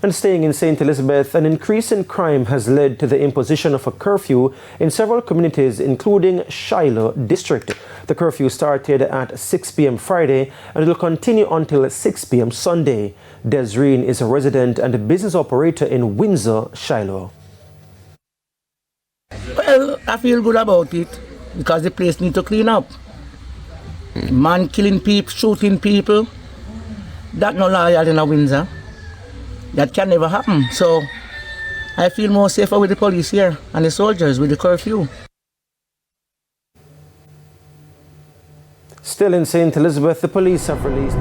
And staying in St. Elizabeth, an increase in crime has led to the imposition of a curfew in several communities, including Siloh district. The curfew started at 6 p.m. Friday and will continue until 6 p.m. Sunday. Desreen is a resident and a business operator in Windsor, Siloh. Well, I feel good about it because the place needs to clean up. Man killing people, shooting people, that's not loyal in Windsor. That can never happen. So I feel more safer with the police here and the soldiers with the curfew. Still in St. Elizabeth, the police have released